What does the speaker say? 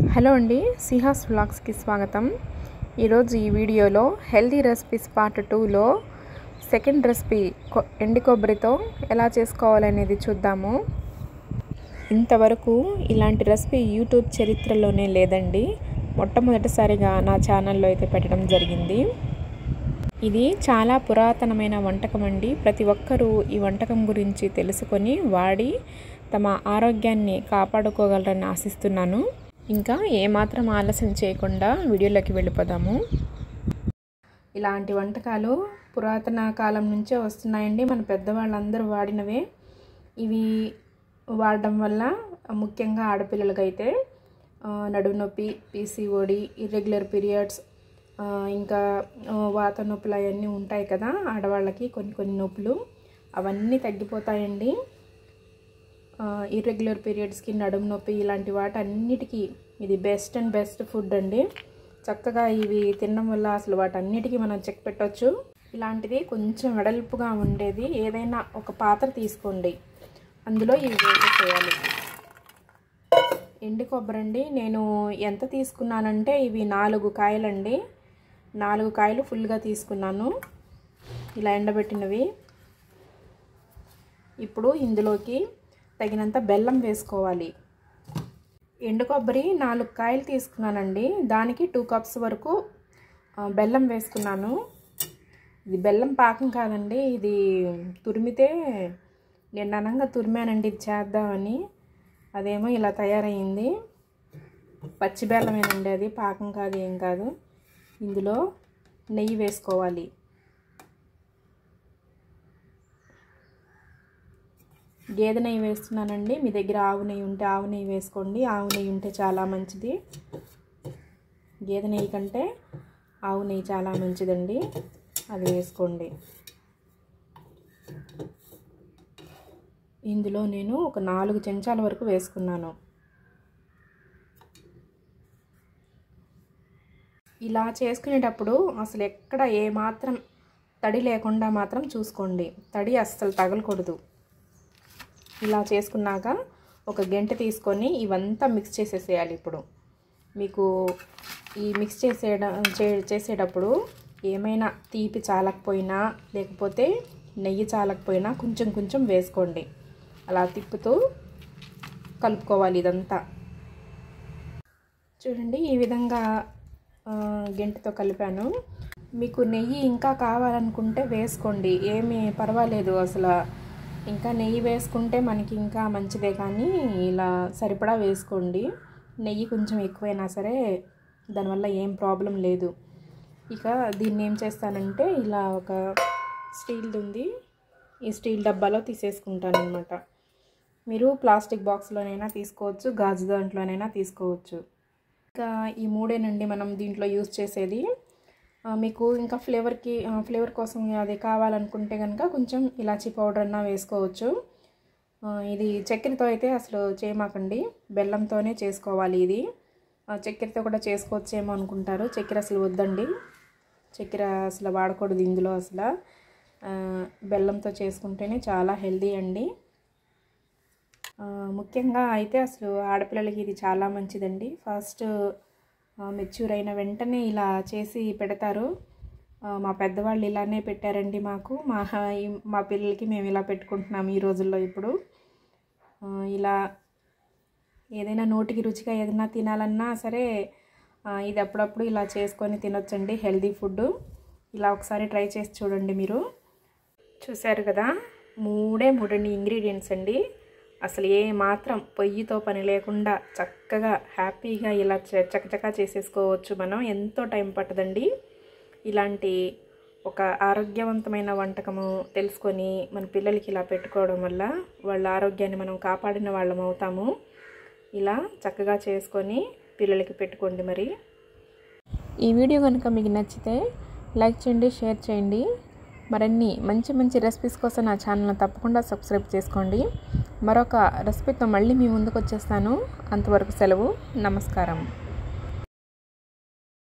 Hello అండి, సిహాస్ వ్లాగ్స్కి స్వాగతం. ఈరోజు ఈ వీడియోలో హెల్దీ రెసిపీస్ పార్ట్ 2లో సెకండ్ రెసిపీ ఎండు కొబ్బరితో ఎలా చేసుకోవాలనేది చూద్దాము. ఇంతవరకు ఇలాంటి రెసిపీ యూట్యూబ్ చరిత్రలోనే లేదండి. మొట్టమొదటిసారిగా నా ఛానల్లో అయితే పెట్టడం జరిగింది. ఇది చాలా పురాతనమైన వంటకం అండి. ప్రతి ఒక్కరూ ఈ వంటకం గురించి తెలుసుకొని వాడి తమ ఆరోగ్యాన్ని కాపాడుకోగలరని ఆశిస్తున్నాను. ఇంకా ఏమాత్రం ఆలస్యం చేయకుండా వీడియోలోకి వెళ్ళిపోదాము. ఇలాంటి వంటకాలు పురాతన కాలం నుంచే వస్తున్నాయండి. మన పెద్దవాళ్ళందరూ వాడినవే. ఇవి వాడడం వల్ల ముఖ్యంగా ఆడపిల్లలకైతే నడుము నొప్పి, పీసీఓడి, ఇర్రెగ్యులర్ పీరియడ్స్, ఇంకా వాత నొప్పులు అవన్నీ ఉంటాయి కదా ఆడవాళ్ళకి, కొన్ని నొప్పులు అవన్నీ తగ్గిపోతాయండి. ఇర్రెగ్యులర్ పీరియడ్స్కి, నడుము నొప్పి ఇలాంటి వాటన్నిటికీ ఇది బెస్ట్ ఫుడ్ అండి. చక్కగా ఇవి తినడం వల్ల అసలు వాటన్నిటికీ మనం చెక్ పెట్టవచ్చు. ఇలాంటిది కొంచెం వెడల్పుగా ఉండేది ఏదైనా ఒక పాత్ర తీసుకోండి, అందులో ఇవి వేసేయాలి. ఎండు కొబ్బరి అండి, నేను ఎంత తీసుకున్నానంటే ఇవి 4 కాయలండి. 4 కాయలు ఫుల్గా తీసుకున్నాను, ఇలా ఎండబెట్టినవి. ఇప్పుడు ఇందులోకి తగినంత బెల్లం వేసుకోవాలి. ఎండు కొబ్బరి 4 కాయలు తీసుకున్నానండి, దానికి 2 కప్స్ వరకు బెల్లం వేసుకున్నాను. ఇది బెల్లం పాకం కాదండి, ఇది తురిమితే నేను అనంగా తురిమానండి ఇది చేద్దామని. అదేమో ఇలా తయారైంది. పచ్చి బెల్లమేనండి, అది పాకం కాదు, ఏం కాదు. ఇందులో నెయ్యి వేసుకోవాలి. గేదె నెయ్యి వేస్తున్నానండి. మీ దగ్గర ఆవు నెయ్యి ఉంటే ఆవు నెయ్యి వేసుకోండి. ఆవు నెయ్యి ఉంటే చాలా మంచిది. గేదె నెయ్యి కంటే ఆవు నెయ్యి చాలా మంచిదండి, అది వేసుకోండి. ఇందులో నేను ఒక 4 చెంచాల వరకు వేసుకున్నాను. ఇలా చేసుకునేటప్పుడు అసలు ఎక్కడ ఏమాత్రం తడి లేకుండా మాత్రం చూసుకోండి. తడి అస్సలు తగలకూడదు. ఇలా చేసుకున్నాక ఒక గంటె తీసుకొని ఇవంతా మిక్స్ చేసేసేయాలి. ఇప్పుడు మీకు ఈ మిక్స్ చేసేటప్పుడు ఏమైనా తీపి చాలకపోయినా లేకపోతే నెయ్యి చాలకపోయినా కొంచెం వేసుకోండి. అలా తిప్పుతూ కలుపుకోవాలి ఇదంతా. చూడండి, ఈ విధంగా గంటెతో కలిపాను. మీకు నెయ్యి ఇంకా కావాలనుకుంటే వేసుకోండి, ఏమీ పర్వాలేదు. అసలు ఇంకా నెయ్యి వేసుకుంటే మనకి ఇంకా మంచిదే, కానీ ఇలా సరిపడా వేసుకోండి. నెయ్యి కొంచెం ఎక్కువైనా సరే దానివల్ల ఏం ప్రాబ్లం లేదు. ఇక దీన్ని ఏం చేస్తానంటే ఇలా ఒక స్టీల్ది ఉంది, ఈ స్టీల్ డబ్బాలో తీసేసుకుంటాను అనమాట. మీరు ప్లాస్టిక్ బాక్స్లోనైనా తీసుకోవచ్చు, గాజు దాంట్లోనైనా తీసుకోవచ్చు. ఇంకా ఈ 3 మనం దీంట్లో యూజ్ చేసేది. మీకు ఇంకా ఫ్లేవర్ కోసం అది కావాలనుకుంటే కనుక కొంచెం ఇలాచీ పౌడర్ అన్నా వేసుకోవచ్చు. ఇది చక్కెరతో అయితే అసలు చేయమాకండి, బెల్లంతోనే చేసుకోవాలి. ఇది చక్కెరతో కూడా చేసుకోవచ్చేమో అనుకుంటారు, చక్కెర అసలు వద్దండి. చక్కెర అసలు వాడకూడదు ఇందులో. అసలు బెల్లంతో చేసుకుంటేనే చాలా హెల్దీ అండి. ముఖ్యంగా అయితే అసలు ఆడపిల్లలకి ఇది చాలా మంచిదండి. ఫస్ట్ మెచ్యూర్ అయిన వెంటనే ఇలా చేసి పెడతారు. మా పెద్దవాళ్ళు ఇలానే పెట్టారండి మాకు. మా పిల్లలకి మేము ఇలా పెట్టుకుంటున్నాము ఈ రోజుల్లో. ఇప్పుడు ఇలా ఏదైనా నోటికి రుచిగా ఏదైనా తినాలన్నా సరే ఇది అప్పుడప్పుడు ఇలా చేసుకొని తినొచ్చండి, హెల్దీ ఫుడ్. ఇలా ఒకసారి ట్రై చేసి చూడండి. మీరు చూశారు కదా, 3 ఇంగ్రీడియంట్స్ అండి. అసలు ఏ మాత్రం పొయ్యితో పని లేకుండా చక్కగా హ్యాపీగా ఇలా చకచకా చేసేసుకోవచ్చు మనం. ఎంతో టైం పట్టదండి. ఇలాంటి ఒక ఆరోగ్యవంతమైన వంటకము తెలుసుకొని మన పిల్లలకి ఇలా పెట్టుకోవడం వల్ల వాళ్ళ ఆరోగ్యాన్ని మనం కాపాడిన వాళ్ళం అవుతాము. ఇలా చక్కగా చేసుకొని పిల్లలకి పెట్టుకోండి. మరి ఈ వీడియో కనుక మీకు నచ్చితే లైక్ చేయండి, షేర్ చేయండి. మరిన్ని మంచి రెసిపీస్ కోసం నా ఛానల్ని తప్పకుండా సబ్స్క్రైబ్ చేసుకోండి. మరొక రెసిపీతో మళ్ళీ మీ ముందుకు వచ్చేస్తాను. అంతవరకు సెలవు, నమస్కారం.